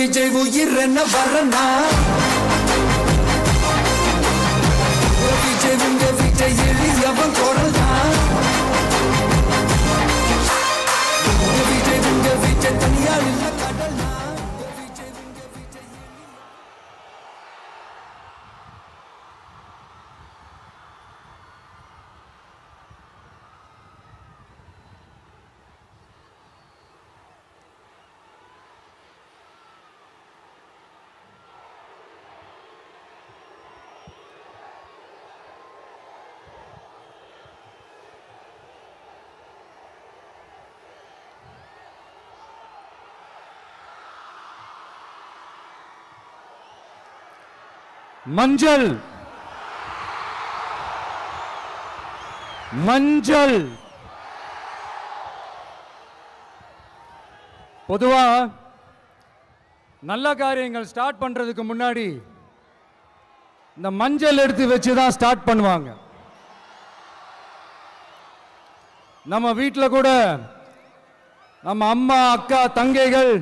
விஜய் உயிர் என்ன வரனா விஜய் உங்க விஜய் எளியவன் குரல் தான் விஜய் உங்க விஜய் தனியால் இல்ல கடல் விஜய் உங்க விஜய் மஞ்சள் மஞ்சள் பொதுவா நல்ல காரியங்கள் ஸ்டார்ட் பண்றதுக்கு முன்னாடி இந்த மஞ்சள் எடுத்து வச்சு தான் ஸ்டார்ட் பண்ணுவாங்க. நம்ம வீட்டில் கூட நம்ம அம்மா அக்கா தங்கைகள்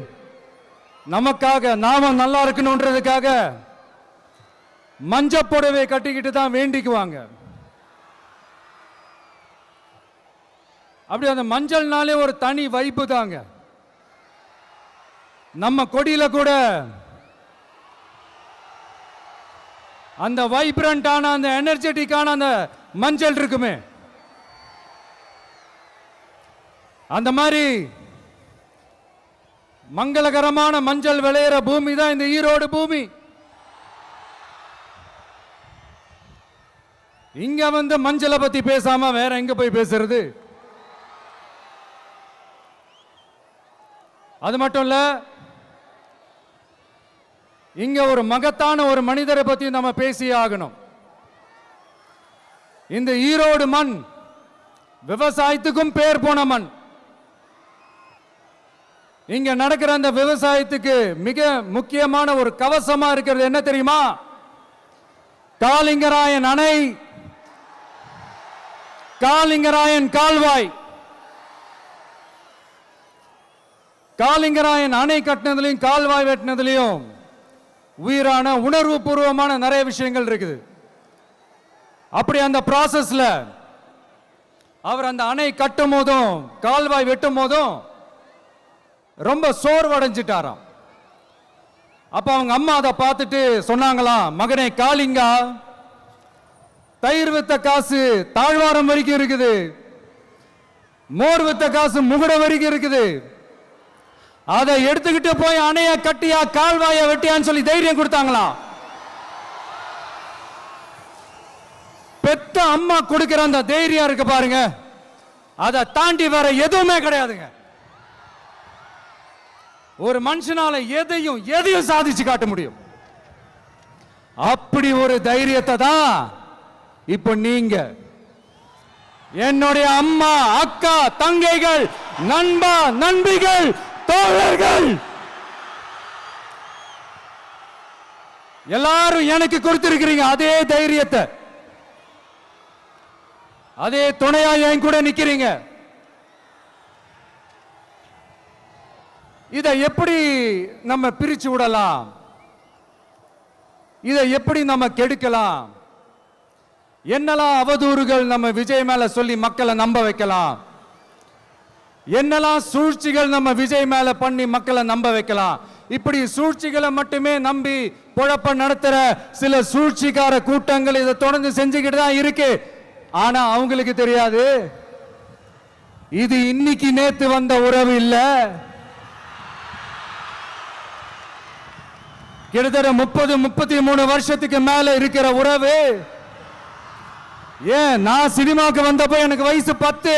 நமக்காக நாம நல்லா இருக்கணும்ன்றதுக்காக மஞ்சள் புடவை கட்டிக்கிட்டு தான் வேண்டிக்குவாங்க. அப்படி அந்த மஞ்சள்னாலே ஒரு தனி வைப்பு தாங்க. நம்ம கொடியில கூட அந்த வைப்ரண்டான அந்த எனர்ஜெட்டிக்கான அந்த மஞ்சள் இருக்குமே, அந்த மாதிரி மங்களகரமான மஞ்சள் விளையிற பூமி தான் இந்த ஈரோடு பூமி. இங்க வந்து மஞ்சளை பத்தி பேசாம வேற எங்க போய் பேசுறது? அது மட்டும் இல்ல, இங்க ஒரு மகத்தான ஒரு மனிதரை பத்தி நம்ம பேசியே ஆகணும். இந்த ஈரோடு மண் விவசாயத்துக்கும் பேர் போன மண். இங்க நடக்கிற அந்த விவசாயத்துக்கு மிக முக்கியமான ஒரு கவசமா இருக்கிறது என்ன தெரியுமா? காலிங்கராயன் அணை, காலிங்கராயன் கால்வாய். காலிங்கராயன் அணை கட்டினதுலையும் கால்வாய் வெட்டினதுலையும் உயிரான உணர்வு பூர்வமான நிறைய விஷயங்கள் இருக்குது. அப்படி அந்த ப்ராசஸ்ல அவர் அந்த அணை கட்டும் போதும் கால்வாய் வெட்டும் போதும் ரொம்ப சோர்வடைஞ்சிட்டாராம். அப்ப அவங்க அம்மா அதை பார்த்துட்டு சொன்னாங்களாம், மகனே காளிங்கா, தயிர் வித்த காசு தாழ்வாரம் வரைக்கும் இருக்குது, மோர் வித்த காசு முகுட வரைக்கும் இருக்குது, அதை எடுத்துக்கிட்டு போய் அணைய கட்டியா கால்வாய வெட்டியான்னு சொல்லி தைரியம் கொடுத்தாங்களாம். பெத்த அம்மா கொடுக்கிற அந்த தைரியம் இருக்கு பாருங்க, அதை தாண்டி வேற எதுவுமே கிடையாதுங்க. ஒரு மனுஷனால எதையும் சாதிச்சு காட்ட முடியும். அப்படி ஒரு தைரியத்தை தான் இப்ப நீங்க என்னுடைய அம்மா அக்கா தங்கைகள் நண்பா நண்பிகள் தோழர்கள் எல்லாரும் எனக்கு கொடுத்திருக்கிறீங்க. அதே தைரியத்தை, அதே துணையா என் கூட நிக்கிறீங்க. இதை எப்படி நம்ம பிரிச்சு விடலாம்? இதை எப்படி நம்ம கெடுக்கலாம்? என்னெல்லாம் அவதூறுகள் நம்ம விஜய் மேல சொல்லி மக்களை நம்ப வைக்கலாம்? என்னெல்லாம் சூழ்ச்சிகள் நம்ம விஜய் மேல பண்ணி மக்களை நம்ப வைக்கலாம்? இப்படி சூழ்ச்சிகளை மட்டுமே நம்பி பொழப்ப நடத்துற சில சூழ்ச்சிக்கார கூட்டங்கள் இதை தொடர்ந்து செஞ்சுக்கிட்டு தான் இருக்கு. ஆனா அவங்களுக்கு தெரியாது, இது இன்னைக்கு நேத்து வந்த உறவு இல்ல. கிட்டத்தட்ட 30-33 வருஷத்துக்கு மேல இருக்கிற உறவு. ஏன் நான் சினிமாக்கு வந்தப்போ எனக்கு வயசு 10,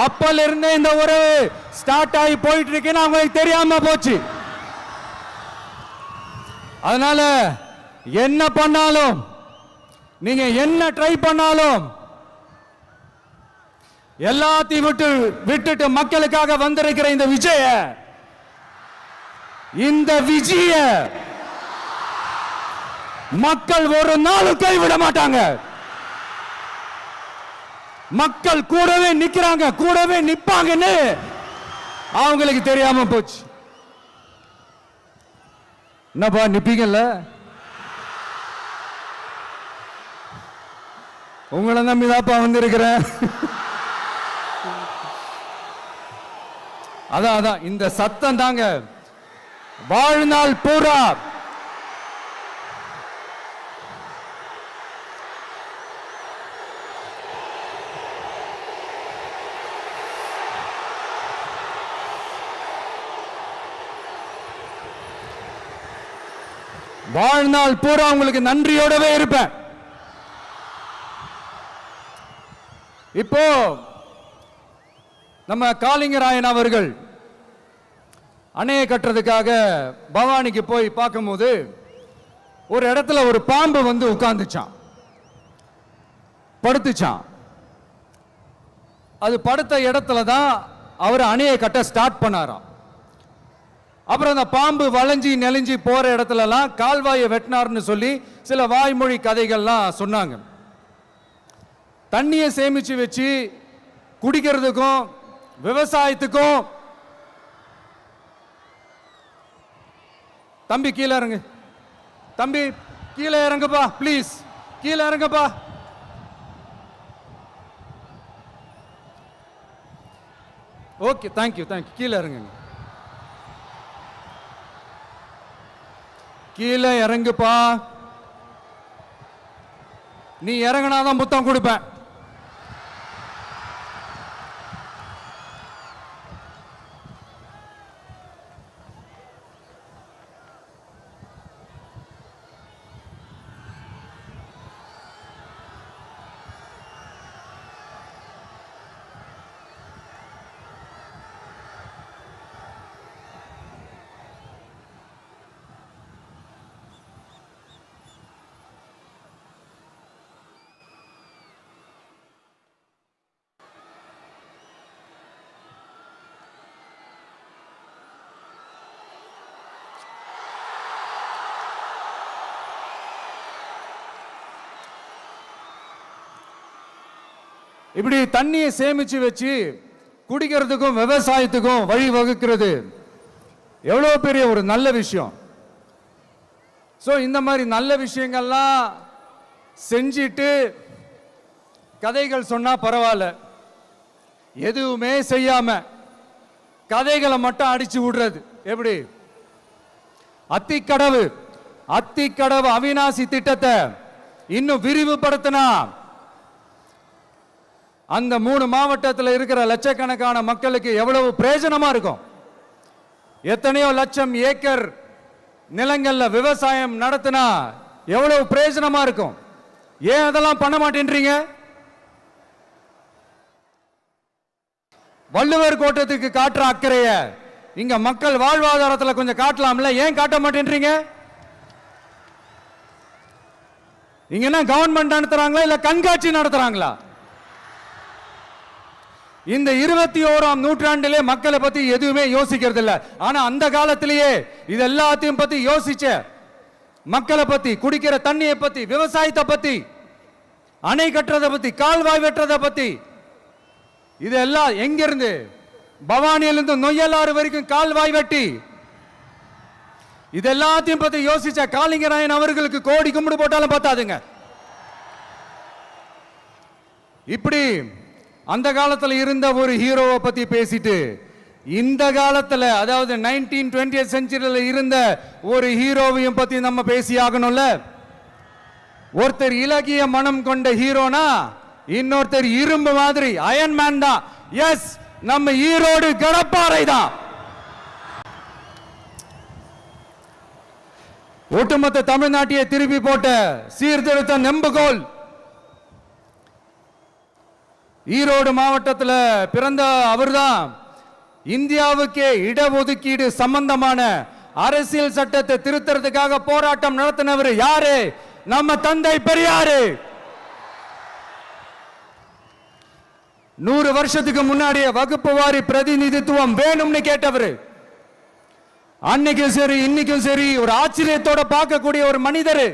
அப்பல இருந்தே இந்த உறவு ஸ்டார்ட் ஆகி போயிட்டு இருக்கேன்னு அவங்களுக்கு தெரியாம போச்சு. அதனால என்ன பண்ணாலும், நீங்க என்ன ட்ரை பண்ணாலும், எல்லாத்தையும் விட்டுட்டு மக்களுக்காக வந்திருக்கிற இந்த விஜய மக்கள் ஒரு நாளும் கைவிட மாட்டாங்க. மக்கள் கூடவே நிக்கிறாங்க, கூடவே நிப்பாங்கன்னு அவங்களுக்கு தெரியாம போச்சு. என்னப்பா நிப்பீங்கல்ல? உங்களை நம்பிதாப்பா வந்திருக்கிறேன். அதான் இந்த சத்தம் தாங்க வாழ்நாள் பூரா வாழ்நாள் பூரா உங்களுக்கு நன்றியோடவே இருப்பேன். இப்போ நம்ம காளிங்கராயன் அவர்கள் அணையை கட்டுறதுக்காக பவானிக்கு போய் பார்க்கும்போது ஒரு இடத்துல ஒரு பாம்பு வந்து உட்கார்ந்துச்சான், படுத்துச்சான். அது படுத்த இடத்துல தான் அவர் அணையை கட்ட ஸ்டார்ட் பண்ணாராம். அப்புறம் அந்த பாம்பு வளைஞ்சி நெளிஞ்சி போற இடத்துலலாம் கால்வாயை வெட்டினார்னு சொல்லி சில வாய்மொழி கதைகள்லாம் சொன்னாங்க. தண்ணியை சேமிச்சு வச்சு குடிக்கிறதுக்கும் விவசாயத்துக்கும். தம்பி கீழே இறங்கு, தம்பி கீழே இறங்குப்பா, ப்ளீஸ் கீழே இறங்குப்பா. Okay, thank you thank you. கீழே இறங்குங்க, கீழே இறங்குப்பா. நீ இறங்கினாதான் முத்தம் கொடுப்பேன். இப்படி தண்ணியை சேமிச்சு வச்சு குடிக்கிறதுக்கும் விவசாயத்துக்கும் வழி வகுக்கிறது எவ்வளவு பெரிய ஒரு நல்ல விஷயம். ஸோ இந்த மாதிரி நல்ல விஷயங்கள்லாம் செஞ்சிட்டு கதைகள் சொன்னா பரவாயில்ல, எதுவுமே செய்யாம கதைகளை மட்டும் அடிச்சு விடுறது எப்படி? அத்திக்கடவு அவிநாசி திட்டத்தை இன்னும் விரிவுபடுத்தினா அந்த 3 மாவட்டத்தில் இருக்கிற லட்சக்கணக்கான மக்களுக்கு எவ்வளவு பிரயோஜனமா இருக்கும். எத்தனையோ லட்சம் ஏக்கர் நிலங்கள்ல விவசாயம் நடத்தினா எவ்வளவு பிரயோஜனமா இருக்கும். ஏன் அதெல்லாம் பண்ண மாட்டேன்றீங்க? வள்ளுவர் கோட்டத்துக்கு காட்டுற அக்கறைய இங்க மக்கள் வாழ்வாதாரத்தில் கொஞ்சம் காட்டலாம்ல, ஏன் காட்ட மாட்டேன்றீங்க? இங்க என்ன கவர்மெண்ட் நடத்துறாங்களா இல்ல கண்காட்சி நடத்துறாங்களா? இந்த 21ஆம் நூற்றாண்டிலே மக்களை பத்தி எதுவுமே யோசிக்கிறது இல்ல. ஆனா அந்த காலத்திலேயே இது எல்லாத்தையும் பத்தி யோசிச்ச மக்களை பத்தி, குடிக்கிற தண்ணியை பத்தி, விவசாயத்தை பத்தி, அணை கட்டுறதை பத்தி, கால்வாய் வெட்டுறதை பத்தி, இதெல்லாம் எங்கிருந்து? பவானியிலிருந்து நொய்யலாறு வரைக்கும் கால்வாய் வெட்டி இது எல்லாத்தையும் பத்தி யோசிச்ச காளிங்கராயன் அவர்களுக்கு கோடி கும்பிடு போட்டாலும் பார்த்தாதுங்க. இப்படி அந்த காலத்தில் இருந்த ஒரு ஹீரோவை பத்தி பேசிட்டு இந்த காலத்தில், அதாவது 1920th செஞ்சுரியில் இருந்த ஒரு ஹீரோவையும் பத்தி நம்ம பேசி ஆகணும்ல. ஒருத்தர் இலகிய மனம் கொண்ட ஹீரோனா இன்னொருத்தர் இரும்பு மாதிரி அயன் மேன் தான். எஸ், நம்ம ஈரோடு கடப்பாறை தான். ஒட்டுமொத்த தமிழ்நாட்டையே திருப்பி போட்ட சீர்திருத்த நெம்புகோல். ஈரோடு மாவட்டத்தில் பிறந்த அவர்தான் இந்தியாவுக்கே இடஒதுக்கீடு சம்பந்தமான அரசியல் சட்டத்தை திருத்தறதுக்காக போராட்டம் நடத்தினவர் யாரு? நம்ம தந்தை பெரியாரு. 100 வருஷத்துக்கு முன்னாடியே வகுப்பு வாரி பிரதிநிதித்துவம் வேணும்னு கேட்டவர். அன்னைக்கும் சரி இன்னைக்கும் சரி ஒரு ஆச்சரியத்தோட பார்க்கக்கூடிய ஒரு மனிதர்,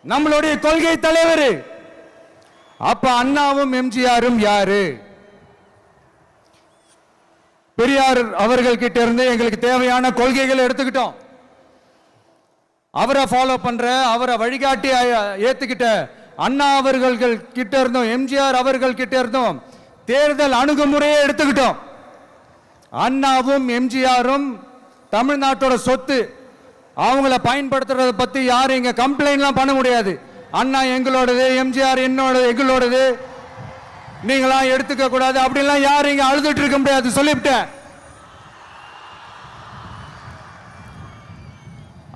நம்மளுடைய கொள்கை தலைவர். அப்ப அண்ணாவும் எம்ஜிஆரும் யாரு? பெரியார் அவர்கள் கிட்ட இருந்து எங்களுக்கு தேவையான கொள்கைகளை எடுத்துக்கிட்டோம். அவரை ஃபாலோ பண்ற, அவரை வழிகாட்டி ஏத்துக்கிட்ட அண்ணா அவர்கள் கிட்ட இருந்தோம், எம்ஜிஆர் அவர்கள் கிட்ட இருந்தோம் தேர்தல் அணுகுமுறையை எடுத்துக்கிட்டோம். அண்ணாவும் எம்ஜிஆரும் தமிழ்நாட்டோட சொத்து. அவங்கள பயன்படுத்துறத பத்தி யாரும் இங்க கம்ப்ளைண்ட்லாம் பண்ண முடியாது. அண்ணா எங்களோடது, எம்ஜிஆர் என்னோடது, எங்களோடது, நீங்களாம் எடுத்துக்க கூடாது அப்படிலாம் யாரும் இங்க அழுதுட்டு இருக்க முடியாது, சொல்லிவிட்டேன்.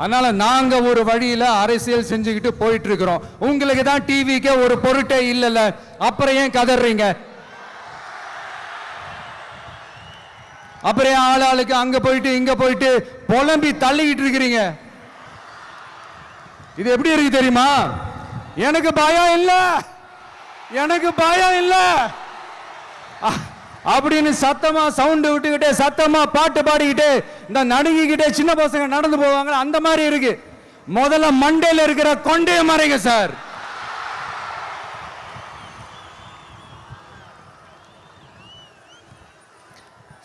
அதனால நாங்க ஒரு வழியில அரசியல் செஞ்சுக்கிட்டு போயிட்டு இருக்கிறோம். உங்களுக்கு தான் டிவிக்கே ஒரு பொருட்டே இல்லைல்ல, அப்புறம் ஏன் கதறீங்க? அப்புறம் ஆளாளுக்கு அங்க போயிட்டு இங்க போயிட்டு புலம்பி தள்ளிக்கிட்டு இருக்கிறீங்க. இது எப்படி இருக்கு தெரியுமா? எனக்கு பயம் இல்ல, எனக்கு பயம் இல்ல அப்படின்னு சத்தமா சவுண்ட் விட்டுக்கிட்டே சத்தமா பாட்டு பாடிக்கிட்டு இந்த நடுங்கிக்கிட்டே சின்ன பசங்க நடந்து போவாங்க, அந்த மாதிரி இருக்கு. முதல்ல மண்டையில இருக்கிற கொண்டே மறைங்க சார்.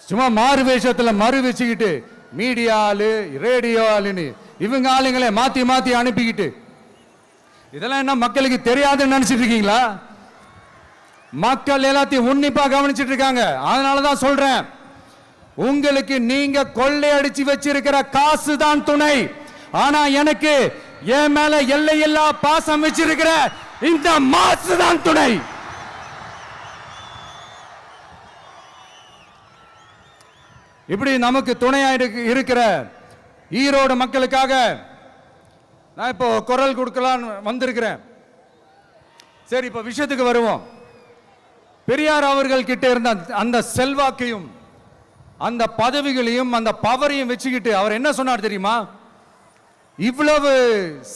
சும்மா மாறு வேஷத்துல மறு வச்சுக்கிட்டு மீடியா ஆளு, ரேடியோ ஆளுன்னு இவங்க ஆளுங்களே மாத்தி மாத்தி அனுப்பிக்கிட்டு இதெல்லாம் என்ன மக்களுக்கு தெரியாதுன்னு நினைச்சிட்டு இருக்கீங்களா? மக்கள் எல்லாத்தையும் உன்னிப்பா கவனிச்சிட்டு இருக்காங்க. அதனாலதான் சொல்றேன், உங்களுக்கு நீங்க கொள்ளையடிச்சு வச்சிருக்கிற காசு தான் துணை. ஆனா எனக்கு என் மேல எல்லையில்லா பாசம் வச்சிருக்கிற இந்த மாசு தான் துணை. இப்படி நமக்கு துணையா இருக்கிற ஈரோடு மக்களுக்காக நான் இப்போ குரல் கொடுக்கலாம் வந்திருக்கிறேன். சரி, இப்ப விஷயத்துக்கு வருவோம். பெரியார் அவர்கள் கிட்ட இருந்த அந்த செல்வாக்கையும் அந்த பதவிகளையும் அந்த பவரையும் வச்சுக்கிட்டு அவர் என்ன சொன்னார் தெரியுமா? இவ்வளவு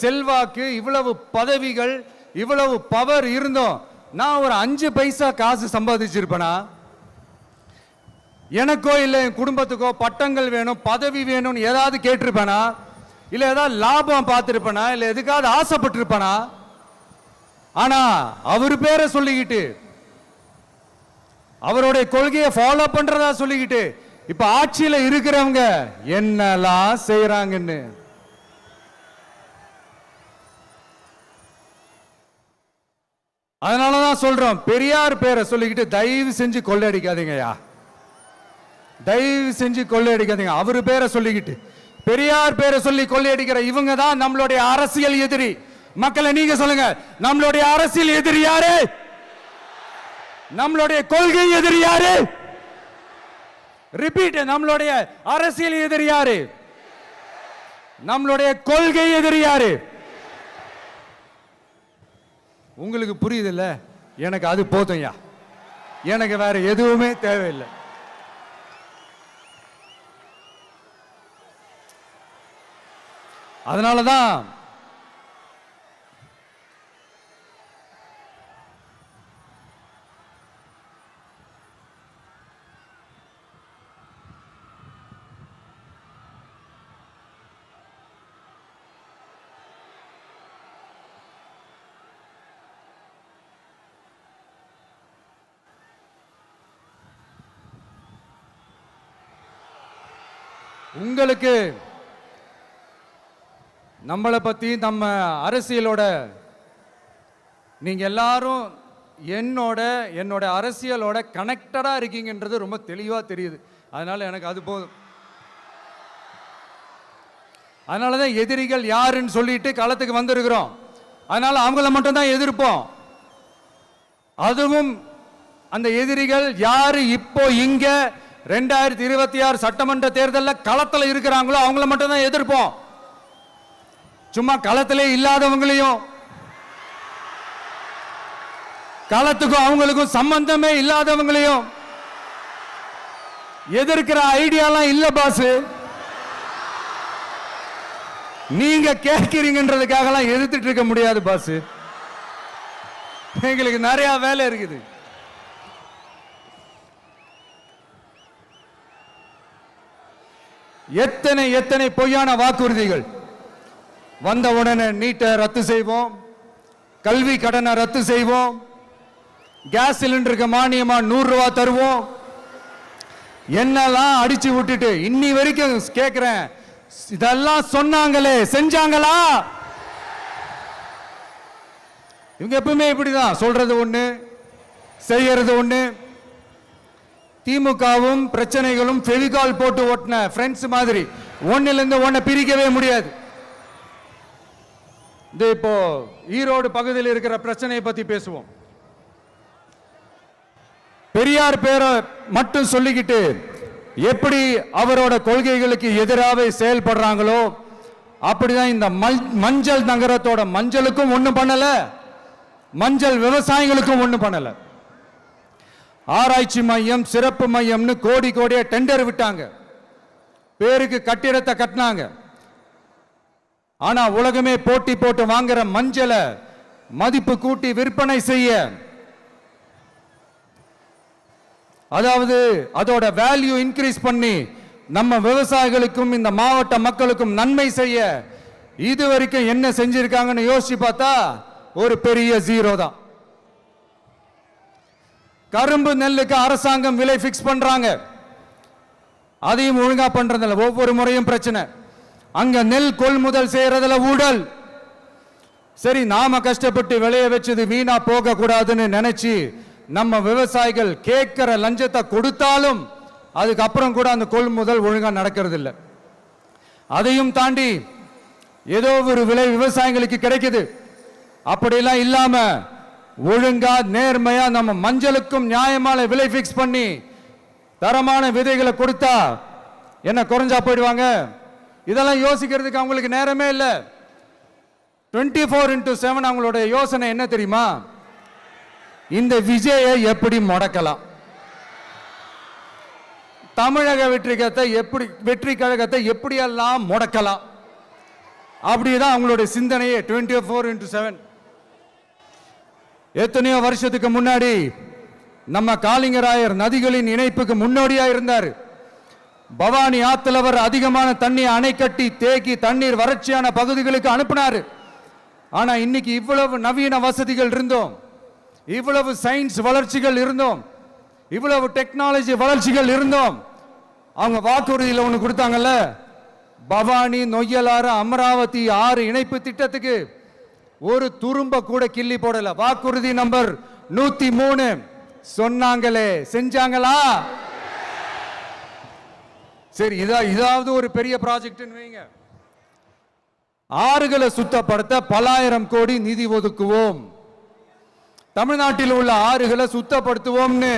செல்வாக்கு, இவ்வளவு பதவிகள், இவ்வளவு பவர் இருந்தோம் நான் ஒரு 5 பைசா காசு சம்பாதிச்சிருப்பேனா? எனக்கோ இல்லை என் குடும்பத்துக்கோ பட்டங்கள் வேணும், பதவி வேணும்னு ஏதாவது கேட்டிருப்பேனா? இல்லை ஏதாவது லாபம் பார்த்திருப்பேனா? இல்லை எதுக்காவது ஆசைப்பட்டிருப்பேனா? ஆனா அவர் பேரை சொல்லிக்கிட்டு அவருடைய கொள்கையை ஃபாலோ பண்றதா சொல்லிக்கிட்டு இப்ப ஆட்சியில இருக்கிறவங்க என்னெல்லாம் செய்யறாங்கன்னு அதனாலதான் சொல்றோம், பெரியார் பேரை சொல்லிக்கிட்டு தயவு செஞ்சு கொள்ளையடிக்காதீங்கயா, தயவு செஞ்சு கொள்ளையடிக்காதீங்க. அவரு பேரை சொல்லிக்கிட்டு பெரியார் பேரை சொல்லி கொள்ளையடிக்கிற இவங்க தான் நம்மளுடைய அரசியல் எதிரி. மக்களை நீங்க சொல்லுங்க, நம்மளுடைய அரசியல் எதிரி யாரு? நம்மளுடைய கொள்கை எதிரி யாரு? ரிப்பீட், நம்மளுடைய அரசியல் எதிரி யாரு? நம்மளுடைய கொள்கை எதிரி யாரு? உங்களுக்கு புரியுது இல்ல? எனக்கு அது போதும்யா, எனக்கு வேற எதுவுமே தேவையில்லை. அதனாலதான் உங்களுக்கு நம்மளை பத்தி நம்ம அரசியலோட நீங்க எல்லாரும் என்னோட அரசியலோட கனெக்டடா இருக்கீங்கன்றது ரொம்ப தெளிவா தெரியுது. அதனால எனக்கு அது போதும். அதனாலதான் எதிரிகள் யாருன்னு சொல்லிட்டு களத்துக்கு வந்திருக்கிறோம். அதனால அவங்கள மட்டும் தான் எதிர்ப்போம். அதுவும் அந்த எதிரிகள் யாரு இப்போ இங்க 2026 சட்டமன்ற தேர்தலில் களத்தில் இருக்கிறாங்களோ அவங்கள மட்டும் தான் எதிர்ப்போம். சும்மா களத்திலே இல்லாதவங்களையும், களத்துக்கும் அவங்களுக்கும் சம்பந்தமே இல்லாதவங்களையும் எதிர்க்கிற ஐடியாலாம் இல்ல பாஸ். நீங்க கேட்கிறீங்கன்றதுக்காகலாம் எதிர்த்துட்டு இருக்க முடியாது பாஸ். எங்களுக்கு நிறைய வேலை இருக்குது. எத்தனை எத்தனை பொய்யான வாக்குறுதிகள். வந்த உடனே நீட்டை ரத்து செய்வோம், கல்வி கடனை ரத்து செய்வோம், கேஸ் சிலிண்டருக்கு மானியமா 100 ரூபாய் தருவோம், என்னெல்லாம் அடிச்சு விட்டுட்டு இன்னி வரைக்கும் கேட்கிறேன். இதெல்லாம் சொன்னாங்களே, செஞ்சாங்களா? இவங்க எப்பவுமே இப்படிதான், சொல்றது ஒண்ணு செய்யறது ஒண்ணு. திமுகவும் பிரச்சனைகளும் ஃபெவிகால் போட்டு ஓட்டின ஃப்ரெண்ட்ஸ் மாதிரி ஒன்னில இருந்து ஒன்ன பிரிக்கவே முடியாது. இது இப்போ ஈரோடு பகுதியில் இருக்கிற பிரச்சனையை பத்தி பேசுவோம். பெரியார் பேரை மட்டும் சொல்லிக்கிட்டு எப்படி அவரோட கொள்கைகளுக்கு எதிராக செயல்படுறாங்களோ அப்படிதான் இந்த மஞ்சள் நகரத்தோட மஞ்சளுக்கும் ஒண்ணும் பண்ணல, மஞ்சள் விவசாயிகளுக்கும் ஒண்ணும் பண்ணல. ஆராய்ச்சி மையம், சிறப்பு மையம்னு கோடி கோடியா டெண்டர் விட்டாங்க, பேருக்கு கட்டிடத்தை கட்டினாங்க. ஆனா உலகமே போட்டி போட்டு வாங்குற மஞ்சளை மதிப்பு கூட்டி விற்பனை செய்ய, அதாவது அதோட வேல்யூ இன்க்ரீஸ் பண்ணி நம்ம விவசாயிகளுக்கும் இந்த மாவட்ட மக்களுக்கும் நன்மை செய்ய இதுவரைக்கும் என்ன செஞ்சிருக்காங்கன்னு யோசிச்சு பார்த்தா ஒரு பெரிய ஜீரோ தான். கரும்பு நெல்லுக்கு அரசாங்கம் விலை பிக்ஸ் பண்றாங்க, அதையும் ஒழுங்கா பண்றதில்ல, ஒவ்வொரு முறையும் பிரச்சனை. அங்க நெல் கொள்முதல் செய்யறதுல ஊழல். சரி, நாம கஷ்டப்பட்டு விளைய வச்சது வீணா போக கூடாதுன்னு நினைச்சு நம்ம விவசாயிகள் கேட்கிற லஞ்சத்தை கொடுத்தாலும் அதுக்கப்புறம் கூட அந்த கொள்முதல் ஒழுங்கா நடக்கிறது இல்லை. அதையும் தாண்டி ஏதோ ஒரு விலை விவசாயிகளுக்கு கிடைக்குது. அப்படியெல்லாம் இல்லாம ஒழுங்கா நேர்மையா நம்ம மஞ்சளுக்கும் நியாயமான விலை பிக்ஸ் பண்ணி தரமான விதைகளை கொடுத்தா என்ன குறைஞ்சா போயிடுவாங்க? இதெல்லாம் யோசிக்கிறதுக்கு அவங்களுக்கு நேரமே இல்லை. 24x7 அவங்களோட யோசனை என்ன தெரியுமா? இந்த விஜயை எப்படி முடக்கலாம், தமிழக வெற்றி கழகத்தை எப்படியெல்லாம் முடக்கலாம், அப்படிதான் அவங்களுடைய சிந்தனையே 24x7. எத்தனையோ வருஷத்துக்கு முன்னாடி நம்ம காளிங்கராயர் நதிகளின் இணைப்புக்கு முன்னோடியா இருந்தார். பவானி ஆத்துல வர அதிகமான தண்ணி அணை கட்டி தேக்கி தண்ணீர் வறட்சியான பகுதிகளுக்கு அனுப்பினாரு. ஆனா இன்னைக்கு இவ்வளவு நவீன வசதிகள் இருந்தோம், இவ்வளவு சயின்ஸ் வளர்ச்சிகள் இருந்தோம், இவ்வளவு டெக்னாலஜி வளர்ச்சிகள் இருந்தோம், அவங்க வாக்குறுதியில் ஒன்று கொடுத்தாங்கல்ல, பவானி நொய்யலாறு அமராவதி 6 இணைப்பு திட்டத்துக்கு ஒரு துரும்ப கூட கிள்ளி போடல. வாக்குறுதி நம்பர் 103 சொன்னாங்களே, செஞ்சாங்களா? சரி, இதாவது ஒரு பெரிய ப்ராஜெக்ட் வைங்க. ஆறுகளை சுத்தப்படுத்த பல ஆயிரம் கோடி நிதி ஒதுக்குவோம், தமிழ்நாட்டில் உள்ள ஆறுகளை சுத்தப்படுத்துவோம்னு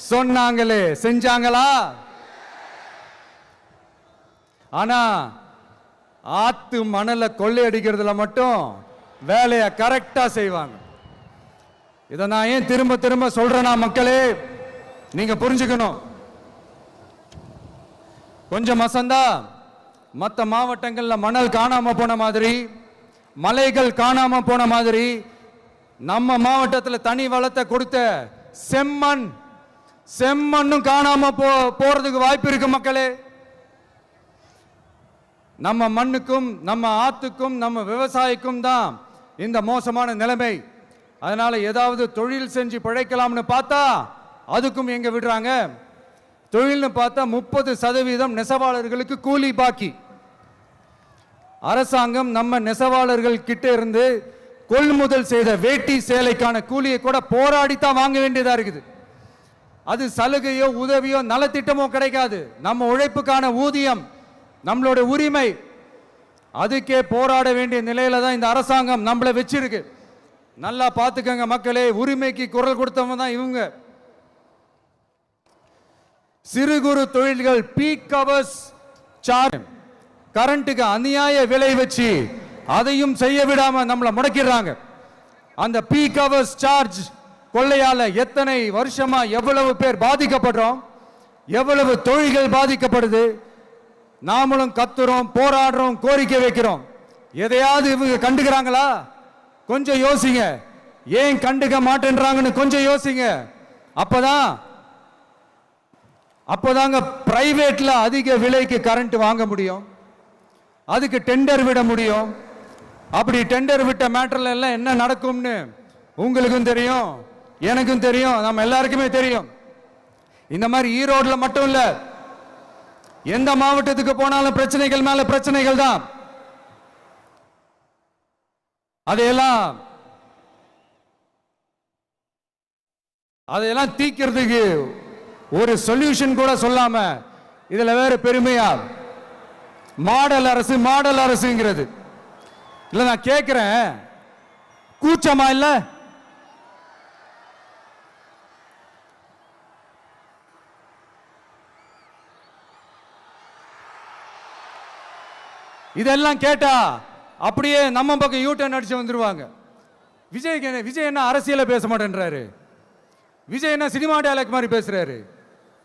சொன்னாங்களே, செஞ்சாங்களா? ஆனா ஆத்து மணலை கொள்ளையடிக்கிறதுல மட்டும் வேலையை கரெக்டா செய்வாங்க. இதை நான் ஏன் திரும்ப திரும்ப சொல்றேன்னா, மக்களே நீங்க புரிஞ்சுக்கணும். கொஞ்சம் மசந்தா மற்ற மாவட்டங்கள்ல மணல் காணாம போன மாதிரி, மலைகள் காணாம போன மாதிரி, நம்ம மாவட்டத்தில் தனி வளத்தை கொடுத்த செம்மண்ணும் காணாம போறதுக்கு வாய்ப்பு இருக்கு மக்களே. நம்ம மண்ணுக்கும் நம்ம ஆத்துக்கும் நம்ம விவசாயிக்கும் தான் இந்த மோசமான நிலைமை. அதனால ஏதாவது தொழில் செஞ்சு பிழைக்கலாம்னு பார்த்தா அதுக்கும் எங்க விடுறாங்க? தொழில்னு பார்த்தா 30% நெசவாளர்களுக்கு கூலி பாக்கி. அரசாங்கம் நம்ம நெசவாளர்கள் கிட்ட இருந்து கொள்முதல் செய்த வேட்டி சேலைக்கான கூலியை கூட போராடித்தான் வாங்க வேண்டியதா இருக்குது. அது சலுகையோ உதவியோ நலத்திட்டமோ கிடைக்காது. நம்ம உழைப்புக்கான ஊதியம், நம்மளோட உரிமை, அதுக்கே போராட வேண்டிய நிலையில தான் இந்த அரசாங்கம் நம்மளை வச்சிருக்கு. நல்லா பார்த்துக்கங்க மக்களே, உரிமைக்கு குரல் கொடுத்தவங்க தான் இவங்க. சிறு குறு தொழில்கள் பீக் ஹவர்ஸ் சார்ஜ், கரண்ட்டுக்கு அநியாய விலை வச்சு அதையும் செய்ய விடாம நம்மளை முடக்கிறாங்க. அந்த பீக் ஹவர்ஸ் சார்ஜ் கொள்ளையால எத்தனை வருஷமா எவ்வளவு பேர் பாதிக்கப்படுறோம், எவ்வளவு தொழில்கள் பாதிக்கப்படுது. நாமளும் கத்துறோம், போராடுறோம், கோரிக்கை வைக்கிறோம். எதையாவது இவங்க கண்டுக்கிறாங்களா? கொஞ்சம் யோசிங்க. ஏன் கண்டுக்க மாட்டேன்றாங்கன்னு கொஞ்சம் யோசிங்க. அப்பதாங்க பிரைவேட்ல அதிக விலைக்கு கரண்ட் வாங்க முடியும், அதுக்கு டெண்டர் விட முடியும். அப்படி டெண்டர் விட்ட மேட்டர்ல எல்லாம் என்ன நடக்கும்னு உங்களுக்கும் தெரியும், எனக்கும் தெரியும், நம்ம எல்லாருக்குமே தெரியும். இந்த மாதிரி ஈரோடுல மட்டும் இல்ல, எந்த மாவட்டத்துக்கு போனாலும் பிரச்சனைகள் மேல பிரச்சனைகள் தான். அதையெல்லாம் தீக்கிறதுக்கு ஒரு சொல்யூஷன் கூட சொல்லாம இதுல வேற பெருமையா மாடல் அரசு மாடல் அரசுங்கிறது. இல்ல நான் கேட்கிறேன், கூச்சமா இல்ல? இதெல்லாம் கேட்டா அப்படியே நம்ம பக்கம் யூட்டர்ன் அடிச்சு வந்துருவாங்க. விஜய் என்ன அரசியல பேச மாட்டேன்றாரு, விஜய் என்ன சினிமா டயலாக் மாதிரி பேசுறாரு,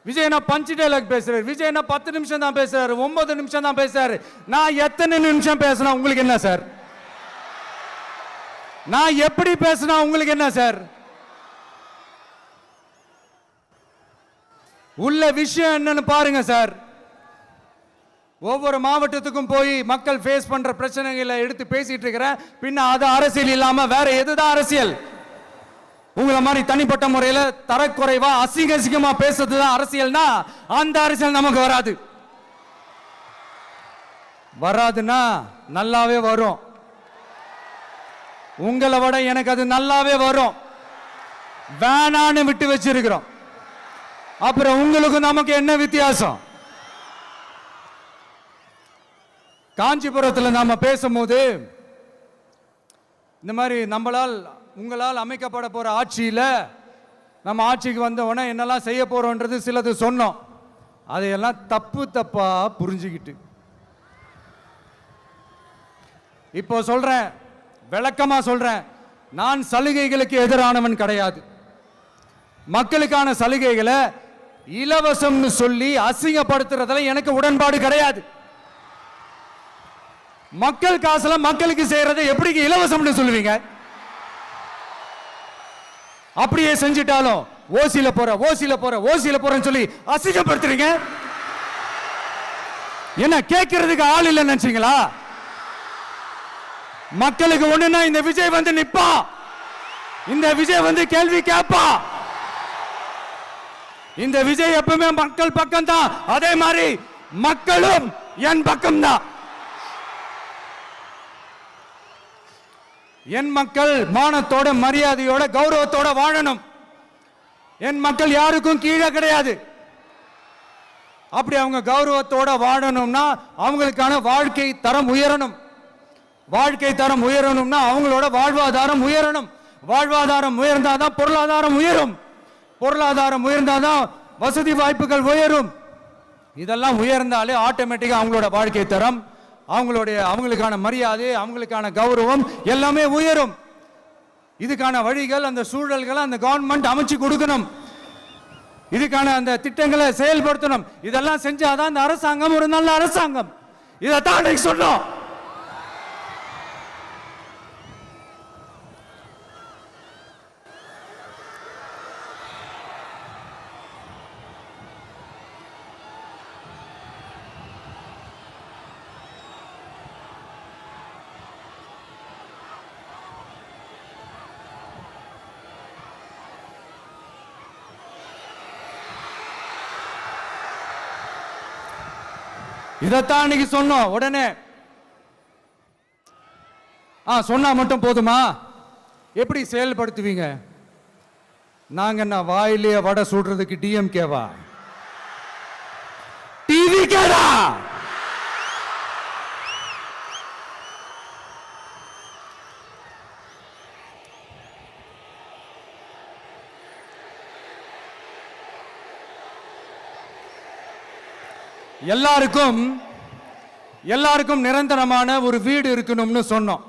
விஜய் என்ன பஞ்ச் டயலாக் பேசுறாரு, விஜய் என்ன 10 நிமிஷம் தான் பேசுறாரு, 9 நிமிஷம் தான் பேசுறாரு. நான் எத்தனை நிமிஷம் பேசினா உங்களுக்கு என்ன சார்? நான் எப்படி பேசினா உங்களுக்கு என்ன சார்? உள்ள விஷயம் என்னன்னு பாருங்க சார். ஒவ்வொரு மாவட்டத்துக்கும் போய் மக்கள் ஃபேஸ் பண்ற பிரச்சனைகளை எடுத்து பேசிட்டு இருக்கிறேன். பின்ன அது அரசியல் இல்லாம வேற எதுதான் அரசியல்? உங்களை மாதிரி தனிப்பட்ட முறையில் தரக்குறைவா அசிங்கமா பேசுறதுதான் அரசியல்னா அந்த அரசியல் நமக்கு வராதுன்னா நல்லாவே வரும். உங்களை விட எனக்கு அது நல்லாவே வரும். வேணான்னு விட்டு வச்சிருக்கிறோம். அப்புறம் உங்களுக்கு நமக்கு என்ன வித்தியாசம்? காஞ்சிபுரத்தில் நாம பேசும்போது இந்த மாதிரி உங்களால் அமைக்கப்பட போற ஆட்சியில நம்ம ஆட்சிக்கு வந்த உடனே என்னெல்லாம் செய்ய போறோம்ன்றது சிலது சொன்னோம். அதையெல்லாம் தப்பா புரிஞ்சுக்கிட்டு இப்போ சொல்றேன், விளக்கமா சொல்றேன், நான் சலுகைகளுக்கு எதிரானவன் கிடையாது. மக்களுக்கான சலுகைகளை இலவசம்னு சொல்லி அசிங்கப்படுத்துறதுல எனக்கு உடன்பாடு கிடையாது. மக்கள் காசுல மக்களுக்கு செய்யறதை எப்படி இலவசம்னு சொல்லுவீங்க? அப்படியே செஞ்சிட்டாலும் ஓசில போறேன்னு சொல்லி அசிங்கப்படுத்துறீங்க. என்ன கேட்கறதுக்கு ஆள் இல்லைன்னு நினைச்சீங்களா? மக்களுக்கு ஒண்ணுன்னா இந்த விஜய் வந்து நிப்பா, இந்த விஜய் வந்து கேள்வி கேட்பா. இந்த விஜய் எப்பவுமே மக்கள் பக்கம் தான், அதே மாதிரி மக்களும் என் பக்கம் தான். என் மக்கள் மானத்தோட மரியாதையோட கௌரவத்தோட வாழணும். என் மக்கள் யாருக்கும் கீழே கிடையாது. அப்படி அவங்க கௌரவத்தோட வாழணும்னா அவங்களுக்கான வாழ்க்கை தரம் உயரணும். வாழ்க்கை தரம் உயரணும்னா அவங்களோட வாழ்வாதாரம் உயரணும். வாழ்வாதாரம் உயர்ந்தாதான் பொருளாதாரம் உயரும். பொருளாதாரம் உயர்ந்தாதான் வசதி வாய்ப்புகள் உயரும். இதெல்லாம் உயர்ந்தாலே ஆட்டோமேட்டிக்கா அவங்களோட வாழ்க்கை தரம், அவங்களுக்கான மரியாதை, அவங்களுக்கான கௌரவம் எல்லாமே உயரும். இதுக்கான வழிகள், அந்த சூழல்களை அந்த கவர்மெண்ட் அமைச்சு கொடுக்கணும். இதுக்கான அந்த திட்டங்களை செயல்படுத்தணும். இதெல்லாம் செஞ்சாதான் அந்த அரசாங்கம் ஒரு நல்ல அரசாங்கம். இதைத்தான் சொன்னோம். இதைத்தான் இன்னைக்கு சொன்னோம். உடனே சொன்னா மட்டும் போதுமா? எப்படி செயல்படுத்துவீங்க? நாங்க என்ன வாயிலே வடை சுடுறதுக்கு டிஎம்கேவா? டிவிகேடா? எல்லாருக்கும் நிரந்தரமான ஒரு வீடு இருக்கணும்னு சொன்னோம்.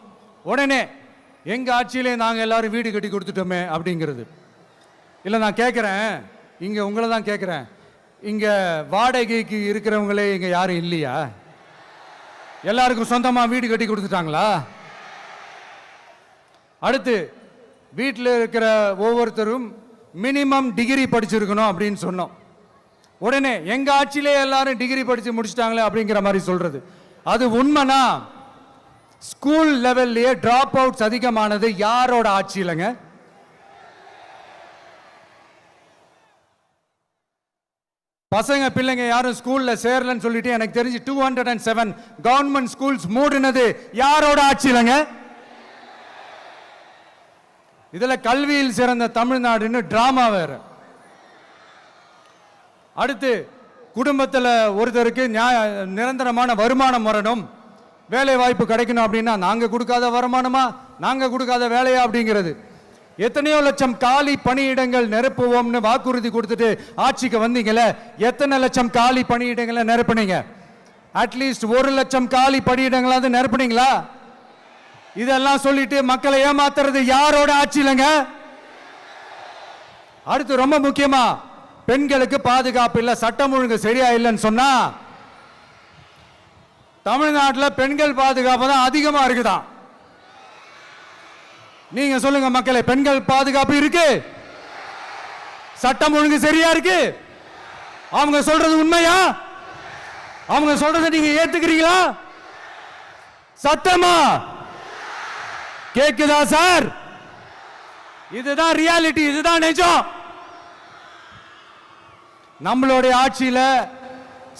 உடனே எங்க ஆட்சியிலே நாங்க எல்லாரும் வீடு கட்டி கொடுத்துட்டோமே அப்படிங்கிறது இல்ல. நான் கேட்கிறேன், இங்க உங்களை தான் கேட்கிறேன், இங்க வாடகைக்கு இருக்கிறவங்களே இங்க யாரும் இல்லையா? எல்லாருக்கும் சொந்தமா வீடு கட்டி கொடுத்துட்டாங்களா? அடுத்து வீட்டில் இருக்கிற ஒவ்வொருத்தரும் மினிமம் டிகிரி படிச்சிருக்கணும் அப்படின்னு சொன்னோம். உடனே எங்க ஆட்சியிலே எல்லாரும் டிகிரி படிச்சு முடிச்சிட்டாங்களே அப்படிங்கிற மாதிரி சொல்றது அது உண்மைனா? ஸ்கூல் லெவல்லையே டிராப் அவுட்ஸ் அதிகமானது யாரோட ஆட்சியிலங்க? பசங்க பிள்ளைங்க யாரும் ஸ்கூல்ல சேரலன்னு சொல்லிட்டு எனக்கு தெரிஞ்சு 207 கவர்மெண்ட் ஸ்கூல்ஸ் மூடினது யாரோட ஆட்சியிலங்க? இதுல கல்வியில் சிறந்த தமிழ்நாடுன்னு டிராமா வேற. அடுத்து குடும்பத்தில் ஒருத்தருக்கு நிரந்தரமான வருமானம் வரணும், வேலை வாய்ப்பு கிடைக்கணும் அப்படின்னா நாங்க கொடுக்காத வருமானமா, நாங்க கொடுக்காத வேலையா அப்படிங்கிறது. எத்தனையோ லட்சம் காலி பணியிடங்கள் நிரப்புவோம்னு வாக்குறுதி கொடுத்துட்டு ஆட்சிக்கு வந்தீங்களே, எத்தனை லட்சம் காலி பணியிடங்களை நிரப்புனீங்க? அட்லீஸ்ட் 1 லட்சம் காலி பணியிடங்களாவது நிரப்புனீங்களா? இதெல்லாம் சொல்லிட்டு மக்களை ஏமாத்துறது யாரோட ஆட்சியிலங்க? அடுத்து ரொம்ப முக்கியமா, பெண்களுக்கு பாதுகாப்பு இல்ல, சட்டம் ஒழுங்கு சரியா இல்லைன்னு சொன்னா தமிழ்நாட்டில் பெண்கள் பாதுகாப்பு தான் அதிகமா இருக்குதான். நீங்க சொல்லுங்க மக்களே, பெண்கள் பாதுகாப்பு இருக்கு? சட்டம் ஒழுங்கு சரியா இருக்கு? அவங்க சொல்றது உண்மையா? அவங்க சொல்றதை நீங்க ஏத்துக்கிறீங்களா? சத்தமா கேக்குதா சார்? இதுதான் ரியாலிட்டி, இதுதான் நிஜம். நம்மளுடைய ஆட்சியில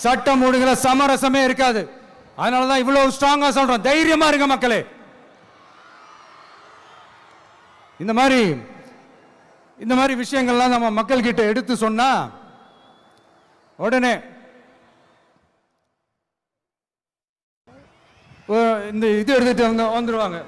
சட்டம் ஒழுங்குல சமரசமே இருக்காது. அதனாலதான் இவ்வளவு ஸ்ட்ராங்கா சொல்றோம், தைரியமா இருங்க மக்களே. இந்த மாதிரி விஷயங்கள்லாம் நம்ம மக்கள் கிட்ட எடுத்து சொன்னா உடனே இந்த இது எடுத்துட்டு வந்துருவாங்க.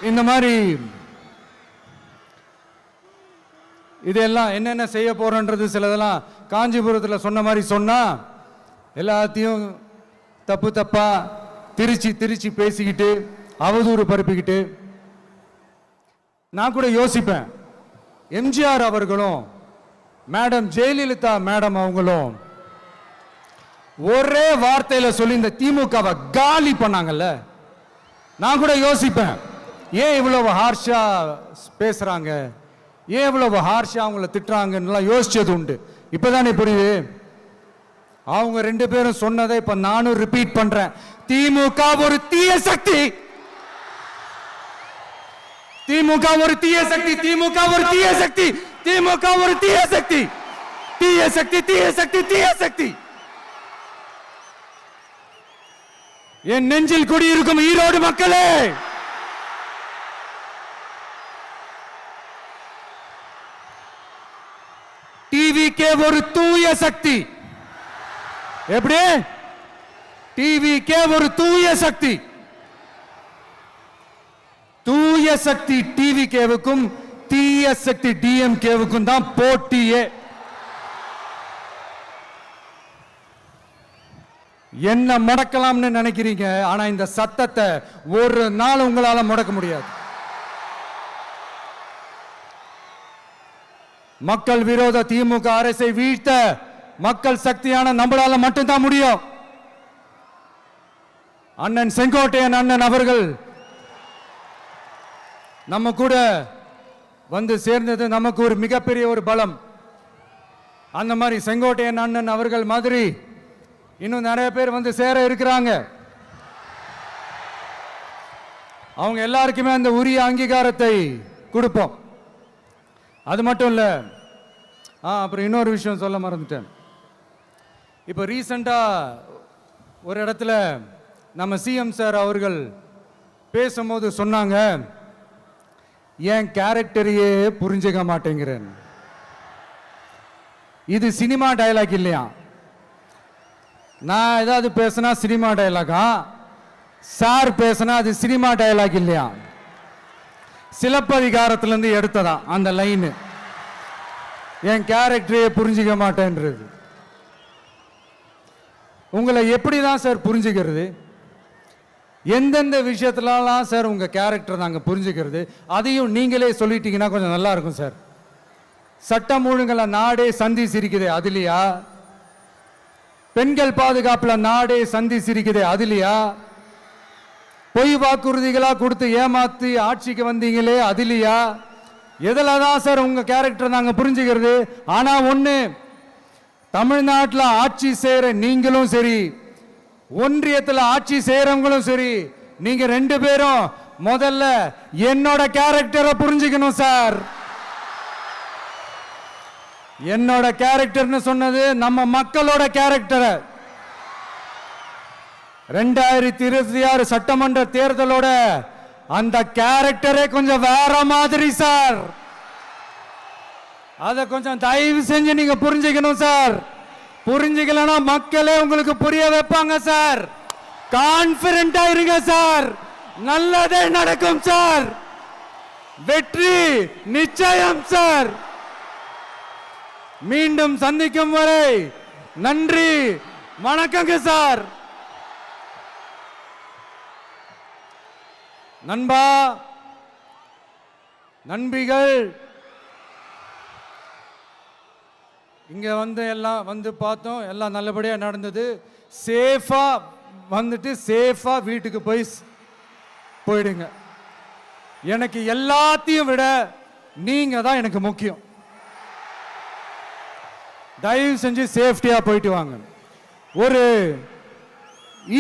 இந்த மாதிரி இதெல்லாம் என்னென்ன செய்ய போறோன்றது சிலதெல்லாம் காஞ்சிபுரத்தில் சொன்ன மாதிரி சொன்னா எல்லாத்தையும் தப்பா திருச்சி பேசிக்கிட்டு அவதூறு பரப்பிக்கிட்டு. நான் கூட யோசிப்பேன், எம்ஜிஆர் அவர்களும் மேடம் ஜெயலலிதா மேடம் அவங்களும் ஒரே வார்த்தையில சொல்லி இந்த திமுகவை காலி பண்ணாங்கல்ல. நான் கூட யோசிப்பேன், ஏன் இவ்வளவு ஹார்ஷா பேசுறாங்க, ஏன் இவ்வளவு ஹார்ஷா அவங்கள திட்டுறாங்கன்னு யோசிச்சது உண்டு. இப்பதானே புரியுது. அவங்க 2 பேரும் சொன்னதை இப்ப நானும் ரிப்பீட் பண்றேன். திமுக ஒரு தீய சக்தி, திமுக ஒரு தீய சக்தி, திமுக ஒரு தீய சக்தி, திமுக ஒரு தீய சக்தி, தீய சக்தி, தீய சக்தி, தீய சக்தி. என் நெஞ்சில் குடியிருக்கும் ஈரோடு மக்களே, டிவிகே ஒரு தூய சக்தி. எப்படி? டிவிகே ஒரு தூய சக்தி. தூய சக்தி டிவிகேவுக்கும் தீய சக்தி டிஎம்கேவுக்கும் தான் போட்டியே. என்ன முடக்கலாம்னு நினைக்கிறீங்க, ஆனா இந்த சத்தத்தை ஒரு நாள் உங்களால முடக்க முடியாது. மக்கள் விரோத திமுக அரசை வீழ்த்த மக்கள் சக்தியான நம்மளால மட்டும்தான் முடியும். அண்ணன் செங்கோட்டையன் அண்ணன் அவர்கள் நம்ம கூட வந்து சேர்ந்தது நமக்கு ஒரு மிகப்பெரிய ஒரு பலம். அந்த மாதிரி செங்கோட்டையன் அண்ணன் அவர்கள் மாதிரி இன்னும் நிறைய பேர் வந்து சேர இருக்கிறாங்க. அவங்க எல்லாருக்குமே அந்த உரிய அங்கீகாரத்தை கொடுப்போம். அது மட்டும் இல்ல, அப்புறம் இன்னொரு விஷயம் சொல்ல மறந்துட்டேன். இப்போ ரீசண்டா ஒரு இடத்துல நம்ம சிஎம் சார் அவர்கள் பேசும்போது சொன்னாங்க, என் கேரக்டரையே புரிஞ்சுக்க மாட்டேங்கிறேன். இது சினிமா டயலாக் இல்லையா? நான் ஏதாவது பேசினா சினிமா டயலாகா? சார் பேசினா அது சினிமா டயலாக் இல்லையா? சிலப்பதிகாரத்திலிருந்து எடுத்ததா அந்த லைன், என் கேரக்டரையே புரிஞ்சிக்க மாட்டேன்றது. உங்களை எப்படிதான் சார் புரிஞ்சுக்கிறது? எந்தெந்த விஷயத்துலலாம் சார் உங்க கேரக்டர் நாங்கள் புரிஞ்சுக்கிறது? அதையும் நீங்களே சொல்லிட்டீங்கன்னா கொஞ்சம் நல்லா இருக்கும் சார். சட்டம் ஒழுங்குல நாடே சந்தி சிரிக்குது, அதுலையா? பெண்கள் பாதுகாப்புல நாடே சந்தி சிரிக்குது, அதுலையா? பொய் வாக்குறுதிகளா கொடுத்து ஏமாத்தி ஆட்சிக்கு வந்தீங்களே, அதுலையா? எதுல தான் சார் உங்க கேரக்டர் நாங்க புரிஞ்சுக்கிறது? ஆனா ஒண்ணு, தமிழ்நாட்டில் ஆட்சி செய்யற நீங்களும் சரி, ஒன்றியத்தில் ஆட்சி செய்யறவங்களும் சரி, நீங்க 2 பேரும் முதல்ல என்னோட கேரக்டரை புரிஞ்சுக்கணும் சார். என்னோட கேரக்டர்னு சொன்னது நம்ம மக்களோட கேரக்டரை. 2026 சட்டமன்ற தேர்தலோட அந்த கேரக்டரே கொஞ்சம் வேற மாதிரி சார். அதை கொஞ்சம் தயவு செஞ்சு நீங்க புரிஞ்சுக்கணும் சார். புரிஞ்சுக்கலன்னா மக்களே உங்களுக்கு புரிய வைப்பாங்க சார். கான்பிடண்டா இருங்க சார், நல்லதே நடக்கும் சார். வெற்றி நிச்சயம் சார். மீண்டும் சந்திக்கும் வரை நன்றி, வணக்கங்க சார். நண்பா, நண்பிகள், இங்க எல்லாம் பார்த்தோம், எல்லாம் நல்லபடியா நடந்தது. சேஃபா வந்துட்டு சேஃபா வீட்டுக்கு போயிடுங்க. எனக்கு எல்லாத்தையும் விட நீங்க தான் எனக்கு முக்கியம். தயவு செஞ்சு சேஃப்டியா போயிட்டு வாங்க. ஒரு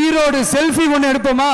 ஈரோடு செல்ஃபி ஒன்று எடுப்போமா?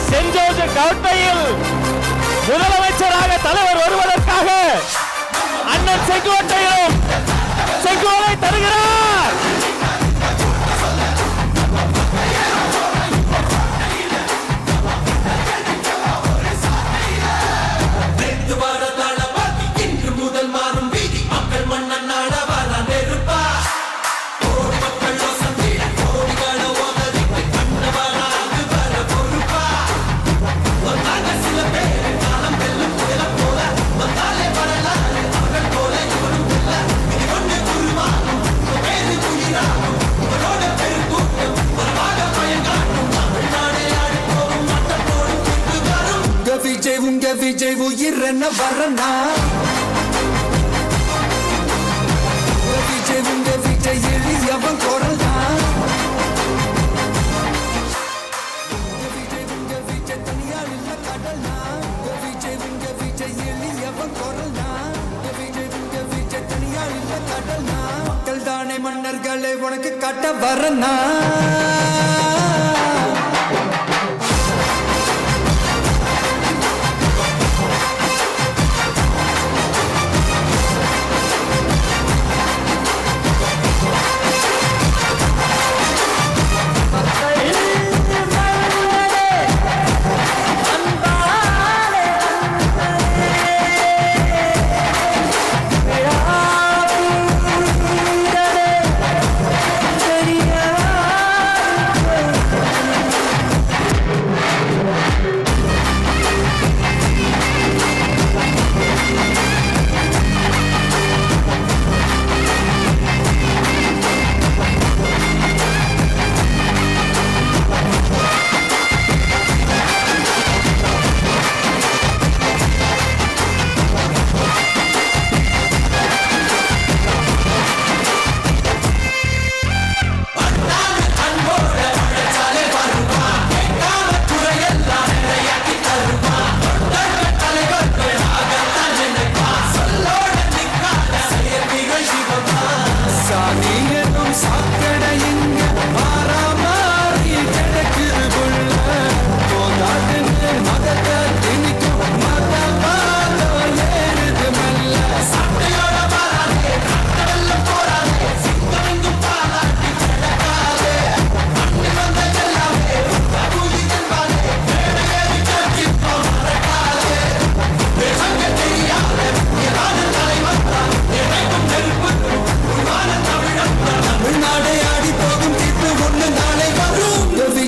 சென்ட் ஜோர்ஜ் கோட்டையில் முதலமைச்சராக தலைவர் வருவதற்காக அண்ணன் செங்கோட்டையிலும் செங்கோலை தருகிறார். விஜய் உயிரென்ன வரனா, விஜய் எளியவன் குரல்னா, விஜய் தனியார் இல்ல கடல்னா, விஜய் எளியவன் குரல்னா, விஜய் தனியார் இல்ல கடல்னா, மக்கள் தானே மன்னர்களை உனக்கு காட்ட வரனா.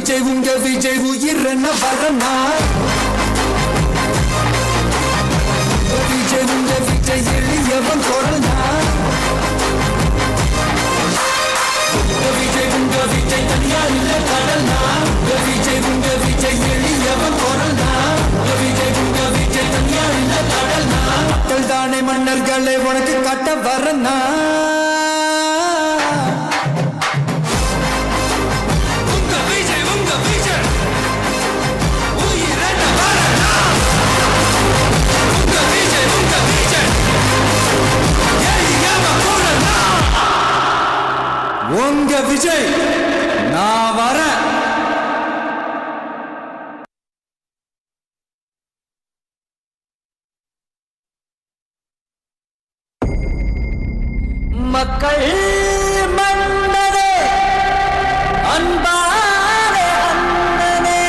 விஜய் உங்க விஜய் உயிரன வரனா விஜய் உங்க விஜய் எளியவன் குரல்னா விஜய் உங்க விஜய் தனியா இல்ல கடல்னா விஜய் உங்க விஜய் எளியவன் குரல்னா விஜய் உங்க விஜய் தனியா இல்ல கடல்னா மக்கள் தானே மன்னர்களை உனக்கு காட்ட வரனா உங்க விஜய் நான் வரேன். மக்கள் மன்னரே அன்பாரே அண்ணனே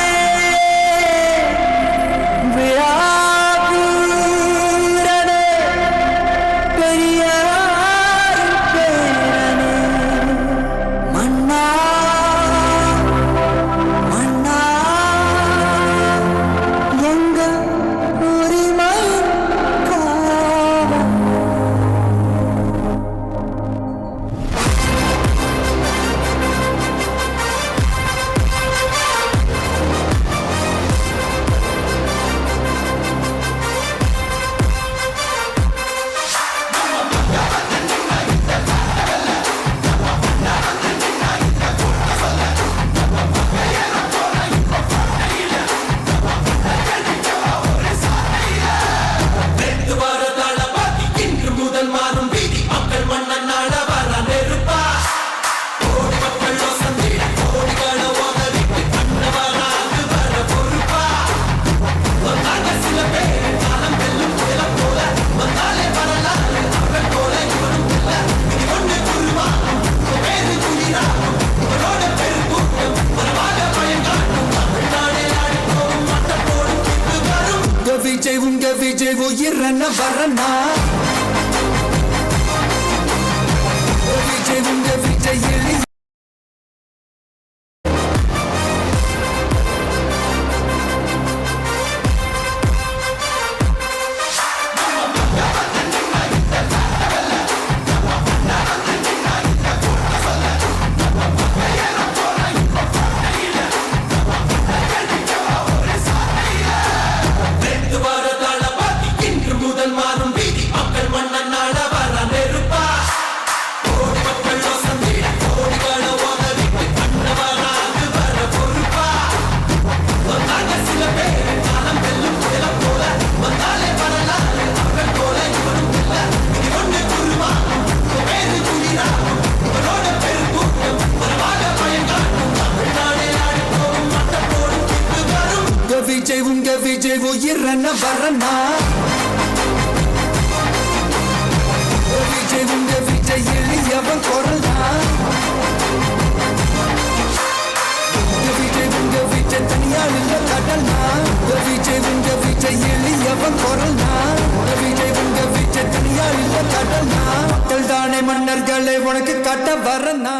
விழாவீரனே பெரியார் பேரனே மன்னா மன்னா எங்க உரிமை காவல் விஜய் உங்க விஜய் உயிரன வரனா விஜய் உங்க விஜய் எளிய விஜய் உங்க விஜய் உயிரன வரனா விஜய் உங்க விஜய் எளியவன் குரல்னா விஜய் உங்க விஜய் தனியா இல்ல கடல்னா விஜய் உங்க விஜய் எளியவன் குரல்னா விஜய் உங்க விஜய் தனியா இல்ல கடல்னா மக்கள் தானே மன்னர்களை உனக்கு காட்ட வரனா